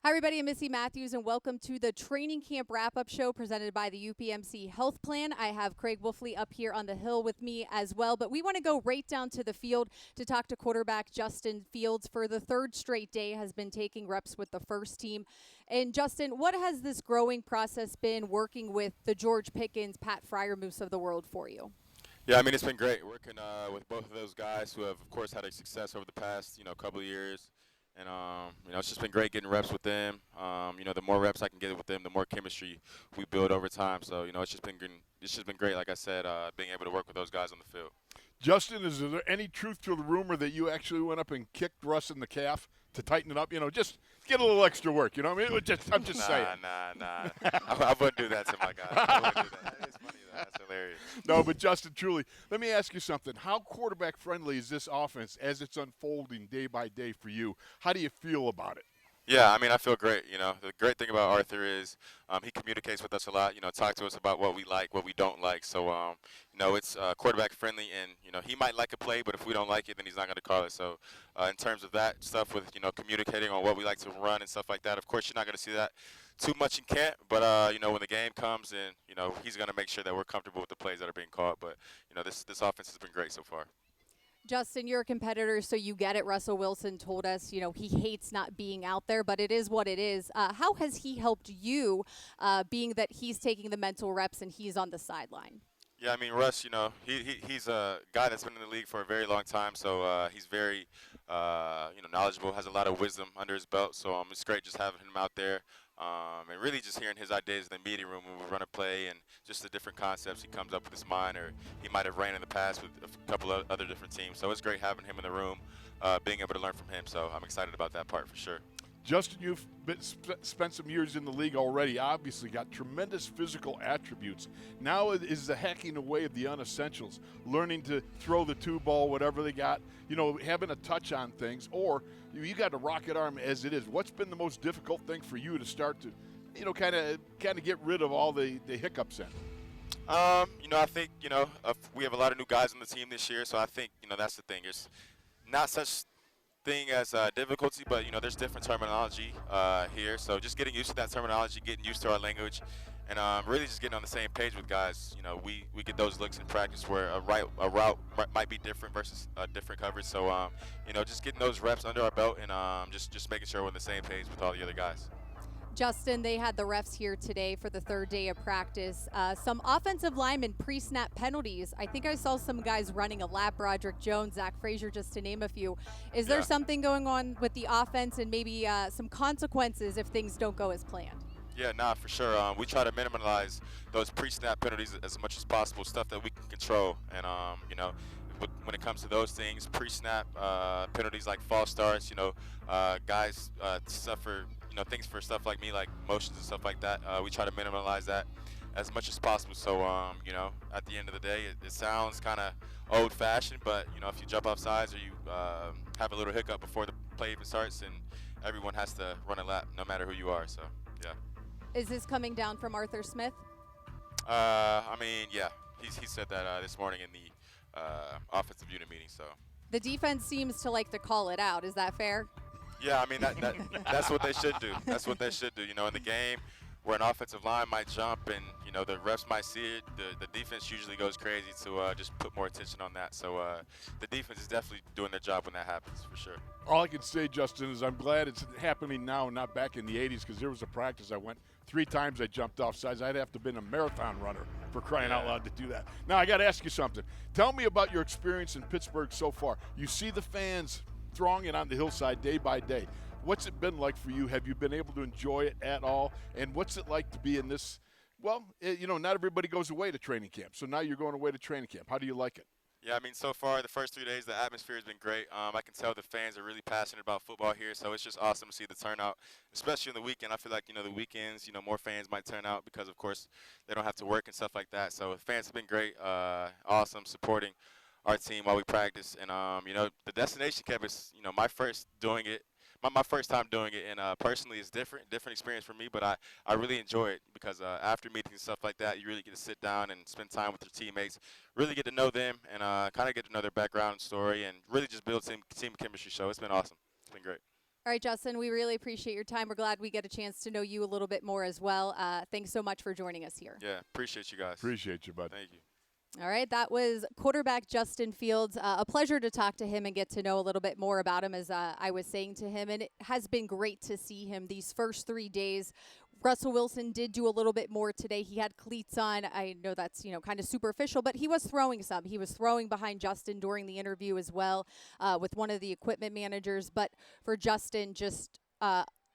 Hi, everybody. I'm Missi Matthews, and welcome to the Training Camp Wrap-Up Show presented by the UPMC Health Plan. I have Craig Wolfley up here on the hill with me as well, but we want to go right down to the field to talk to quarterback Justin Fields. For the third straight day, has been taking reps with the first team. And Justin, what has this growing process been working with the George Pickens, Pat Fryermuth of the world for you? Yeah, I mean, it's been great working with both of those guys who have, of course, had a success over the past, couple of years. And, it's just been great getting reps with them. The more reps I can get with them, the more chemistry we build over time. So, it's just been great, like I said, being able to work with those guys on the field. Justin, is there any truth to the rumor that you actually went up and kicked Russ in the calf to tighten it up? Just get a little extra work. I mean, I'm just saying. Nah. I wouldn't do that to my guys. I wouldn't do that. That is funny, though. That's hilarious. No, but Justin, truly, let me ask you something. How quarterback friendly is this offense as it's unfolding day by day for you? How do you feel about it? Yeah, I mean, I feel great. The great thing about Arthur is he communicates with us a lot. Talk to us about what we like, what we don't like. So, it's quarterback friendly, and he might like a play, but if we don't like it, then he's not going to call it. So, in terms of that stuff with communicating on what we like to run and stuff like that, of course, you're not going to see that too much in camp. But when the game comes, and he's going to make sure that we're comfortable with the plays that are being called. But this offense has been great so far. Justin, you're a competitor, so you get it. Russell Wilson told us, he hates not being out there, but it is what it is. How has he helped you, being that he's taking the mental reps and he's on the sideline? Yeah, I mean, Russ, he's a guy that's been in the league for a very long time, so he's very, knowledgeable, has a lot of wisdom under his belt. So it's great just having him out there and really just hearing his ideas in the meeting room when we run a play and just the different concepts he comes up with his mind, or he might have ran in the past with a couple of other different teams. So it's great having him in the room, being able to learn from him. So I'm excited about that part for sure. Justin, you've spent some years in the league already, obviously got tremendous physical attributes. Now is the hacking away of the unessentials, learning to throw the two ball, whatever they got, having a touch on things, or you got a rocket arm as it is. What's been the most difficult thing for you to start to, kind of get rid of all the hiccups in? I think, we have a lot of new guys on the team this year, so I think, that's the thing. It's not such thing as difficulty, but there's different terminology here, so just getting used to that terminology, getting used to our language, and really just getting on the same page with guys. We get those looks in practice where a route might be different versus a different coverage. So just getting those reps under our belt and just making sure we're on the same page with all the other guys. Justin, they had the refs here today for the third day of practice. Some offensive linemen pre-snap penalties. I think I saw some guys running a lap, Broderick Jones, Zach Frazier, just to name a few. Is there something going on with the offense and maybe some consequences if things don't go as planned? Yeah, for sure. We try to minimize those pre-snap penalties as much as possible, stuff that we can control. And, when it comes to those things, pre-snap penalties like false starts, guys suffer, things for stuff like me, like motions and stuff like that. We try to minimize that as much as possible. So, at the end of the day, it sounds kind of old-fashioned, but, if you jump off sides or you have a little hiccup before the play even starts, and everyone has to run a lap no matter who you are. So, yeah. Is this coming down from Arthur Smith? Yeah. He said that this morning in the offensive unit meeting. So The defense seems to like to call it out. Is that fair? yeah, I mean that's what they should do. That's what they should do. In the game where an offensive line might jump and the refs might see it, the defense usually goes crazy to just put more attention on that. So the defense is definitely doing their job when that happens for sure. All I can say, Justin, is I'm glad it's happening now, not back in the 80s, because there was a practice I went 3 times I jumped off sides. I'd have to have been a marathon runner for crying out loud to do that. Now, I got to ask you something. Tell me about your experience in Pittsburgh so far. You see the fans thronging on the hillside day by day. What's it been like for you? Have you been able to enjoy it at all? And what's it like to be in this? Well, not everybody goes away to training camp. So now you're going away to training camp. How do you like it? Yeah, I mean, so far, the first 3 days, the atmosphere has been great. I can tell the fans are really passionate about football here, so it's just awesome to see the turnout, especially on the weekend. I feel like, the weekends, more fans might turn out because, of course, they don't have to work and stuff like that. So the fans have been great, awesome, supporting our team while we practice. And, the destination camp is, my first doing it. My first time doing it, and personally it's different experience for me, but I really enjoy it because after meetings and stuff like that, you really get to sit down and spend time with your teammates, really get to know them, and kind of get to know their background and story, and really just build team chemistry. So it's been awesome. It's been great. All right, Justin, we really appreciate your time. We're glad we get a chance to know you a little bit more as well. Thanks so much for joining us here. Yeah, appreciate you guys. Appreciate you, bud. Thank you. All right, that was quarterback Justin Fields. A pleasure to talk to him and get to know a little bit more about him, as I was saying to him. And it has been great to see him these first 3 days. Russell Wilson did do a little bit more today. He had cleats on. I know that's, kind of superficial, but he was throwing some. He was throwing behind Justin during the interview as well with one of the equipment managers. But for Justin, just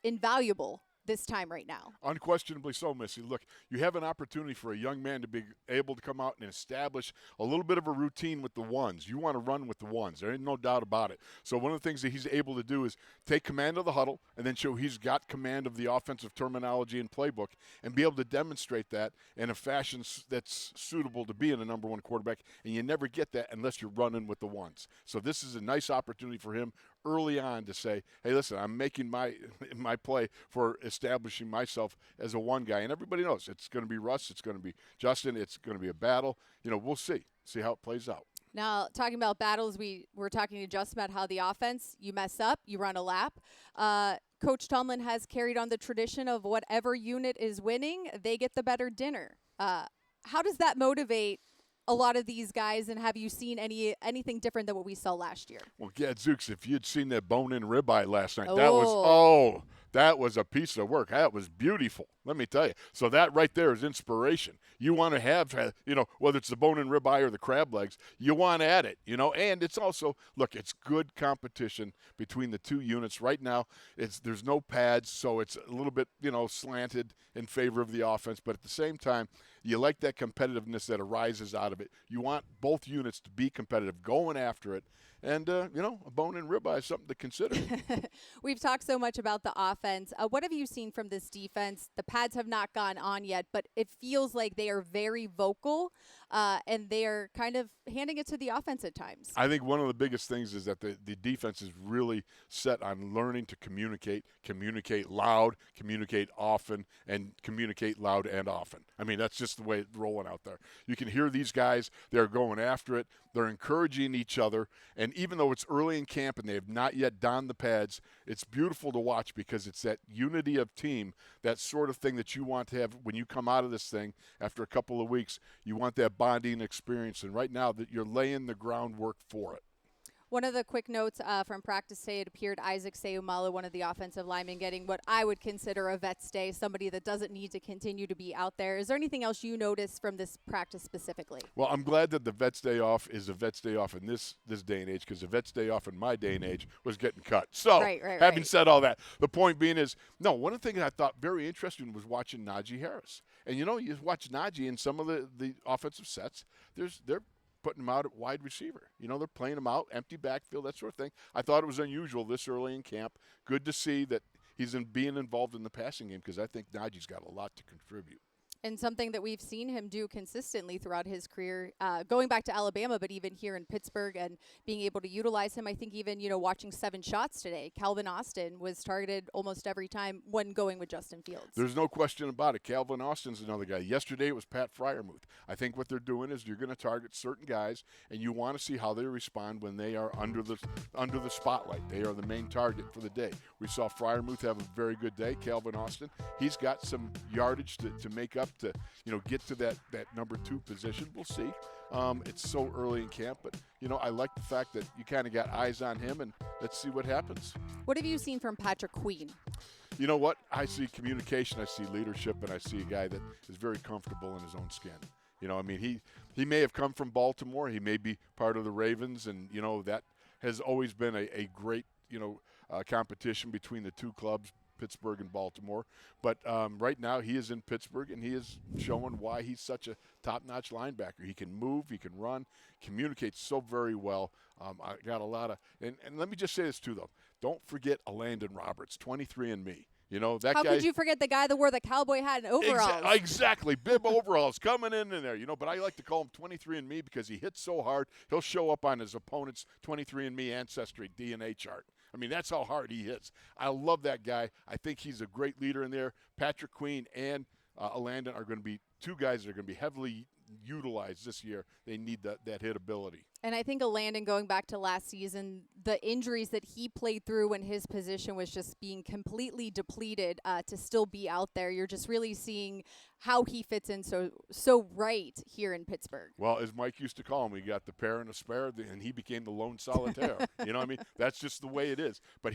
invaluable this time right now. Unquestionably so, Missy. Look, you have an opportunity for a young man to be able to come out and establish a little bit of a routine with the ones. You want to run with the ones. There ain't no doubt about it. So one of the things that he's able to do is take command of the huddle and then show he's got command of the offensive terminology and playbook and be able to demonstrate that in a fashion that's suitable to be in a number one quarterback. And you never get that unless you're running with the ones. So this is a nice opportunity for him early on to say, hey, listen, I'm making my play for establishing myself as a one guy. And everybody knows it's going to be Russ, it's going to be Justin, it's going to be a battle. We'll see how it plays out. Now, talking about battles, we were talking to Justin about how the offense, you mess up, you run a lap. Coach Tomlin has carried on the tradition of whatever unit is winning, they get the better dinner. How does that motivate a lot of these guys, and have you seen anything different than what we saw last year? Well, Gadzooks, if you'd seen that bone-in ribeye last night, Oh. that was a piece of work. That was beautiful, let me tell you. So that right there is inspiration. You want to have, whether it's the bone-in ribeye or the crab legs, you want at it, And it's also, look, it's good competition between the two units. Right now, there's no pads, so it's a little bit, slanted in favor of the offense. But at the same time, you like that competitiveness that arises out of it. You want both units to be competitive, going after it. And, a bone-in ribeye is something to consider. We've talked so much about the offense. What have you seen from this defense? The pads have not gone on yet, but it feels like they are very vocal, and they are kind of handing it to the offense at times. I think one of the biggest things is that the defense is really set on learning to communicate loud, communicate often, and communicate loud and often. I mean, that's just the way it's rolling out there. You can hear these guys. They're going after it. They're encouraging each other. And even though it's early in camp and they have not yet donned the pads, it's beautiful to watch because it's that unity of team, that sort of thing that you want to have when you come out of this thing after a couple of weeks. You want that bonding experience. And right now that you're laying the groundwork for it. One of the quick notes from practice today, it appeared Isaac Seumalo, one of the offensive linemen, getting what I would consider a vet's day, somebody that doesn't need to continue to be out there. Is there anything else you noticed from this practice specifically? Well, I'm glad that the vet's day off is a vet's day off in this day and age, because the vet's day off in my day and age was getting cut. So, having said all that, the point being is, one of the things I thought very interesting was watching Najee Harris. And, you watch Najee in some of the offensive sets, they're putting him out at wide receiver. They're playing him out, empty backfield, that sort of thing. I thought it was unusual this early in camp. Good to see that he's being involved in the passing game, because I think Najee's got a lot to contribute. And something that we've seen him do consistently throughout his career, going back to Alabama, but even here in Pittsburgh, and being able to utilize him. I think even, watching 7 shots today, Calvin Austin was targeted almost every time when going with Justin Fields. There's no question about it. Calvin Austin's another guy. Yesterday it was Pat Freiermuth. I think what they're doing is you're going to target certain guys, and you want to see how they respond when they are under the spotlight. They are the main target for the day. We saw Freiermuth have a very good day. Calvin Austin, he's got some yardage to make up to get to that number 2 position. We'll see. It's so early in camp, but I like the fact that you kind of got eyes on him, and let's see what happens. What have you seen from Patrick Queen? You know what? I see communication, I see leadership, and I see a guy that is very comfortable in his own skin. He may have come from Baltimore. He may be part of the Ravens, and that has always been a great competition between the two clubs, Pittsburgh and Baltimore. But right now he is in Pittsburgh, and he is showing why he's such a top-notch linebacker. He can move, he can run, communicates so very well. I got a lot of – and let me just say this too, though. Don't forget Landon Roberts, 23andMe. That How guy. How could you forget the guy that wore the cowboy hat and overalls? Exactly. Bib overalls coming in there, But I like to call him 23andMe because he hits so hard, he'll show up on his opponent's 23andMe ancestry DNA chart. I mean, that's how hard he hits. I love that guy. I think he's a great leader in there. Patrick Queen and Landon are going to be two guys that are going to be heavily utilize this year. They need that hit ability. And I think Landon, going back to last season, the injuries that he played through when his position was just being completely depleted, to still be out there, you're just really seeing how he fits in so right here in Pittsburgh. Well, as Mike used to call him, we got the pair and a spare, and he became the lone solitaire. You know what I mean? That's just the way it is. But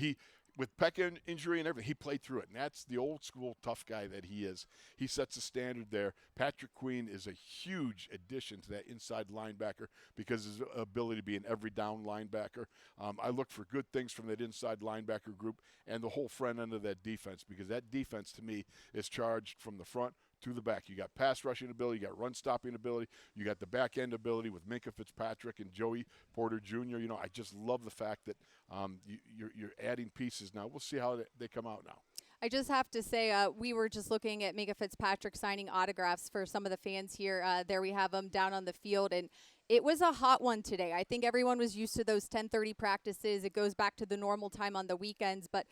with pec injury and everything, he played through it, and that's the old school tough guy that he is. He sets a standard there. Patrick Queen is a huge addition to that inside linebacker because of his ability to be an every down linebacker. I look for good things from that inside linebacker group and the whole front end of that defense, because that defense to me is charged from the front to the back. You got pass rushing ability, you got run stopping ability, you got the back end ability with Minka Fitzpatrick and Joey Porter Jr. You know, I just love the fact that you're adding pieces now. We'll see how they come out now. I just have to say, we were just looking at Minka Fitzpatrick signing autographs for some of the fans here. There we have them down on the field, and it was a hot one today. I think everyone was used to those 10:30 practices. It goes back to the normal time on the weekends. But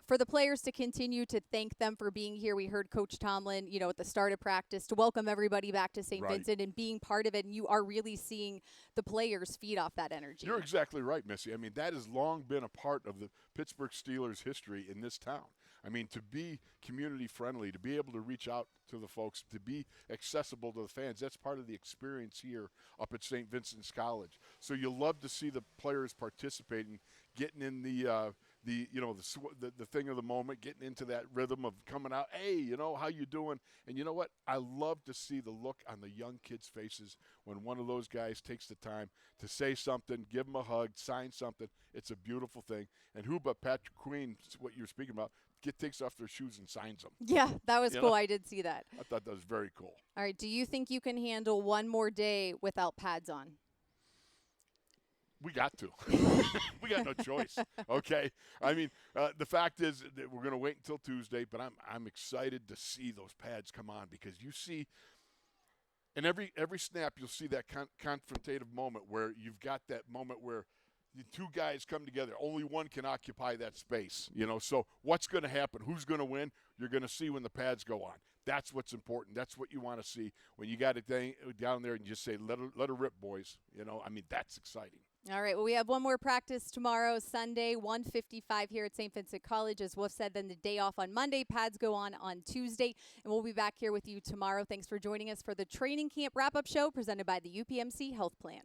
for the players to continue to thank them for being here, we heard Coach Tomlin, at the start of practice, to welcome everybody back to Saint Vincent and being part of it. And you are really seeing the players feed off that energy. You're exactly right, Missy. I mean, that has long been a part of the Pittsburgh Steelers' history in this town. I mean, to be community friendly, to be able to reach out to the folks, to be accessible to the fans, that's part of the experience here up at Saint Vincent College. So you love to see the players participating, getting in the thing of the moment, getting into that rhythm of coming out, hey, how you doing? And you know what? I love to see the look on the young kids' faces when one of those guys takes the time to say something, give them a hug, sign something. It's a beautiful thing. And who but Patrick Queen, what you're speaking about, takes off their shoes and signs them. Yeah, that was cool. I did see that. I thought that was very cool. All right, do you think you can handle one more day without pads on? We got to. We got no choice. Okay. I mean, the fact is that we're going to wait until Tuesday, but I'm excited to see those pads come on, because you see, in every snap, you'll see that confrontative moment where you've got that moment where the two guys come together. Only one can occupy that space, So what's going to happen? Who's going to win? You're going to see when the pads go on. That's what's important. That's what you want to see when you got it down there and you just say, let her rip, boys. I mean, that's exciting. All right, well, we have one more practice tomorrow, Sunday, 1:55 here at Saint Vincent College. As Wolf said, then the day off on Monday. Pads go on Tuesday, and we'll be back here with you tomorrow. Thanks for joining us for the training camp wrap-up show presented by the UPMC Health Plan.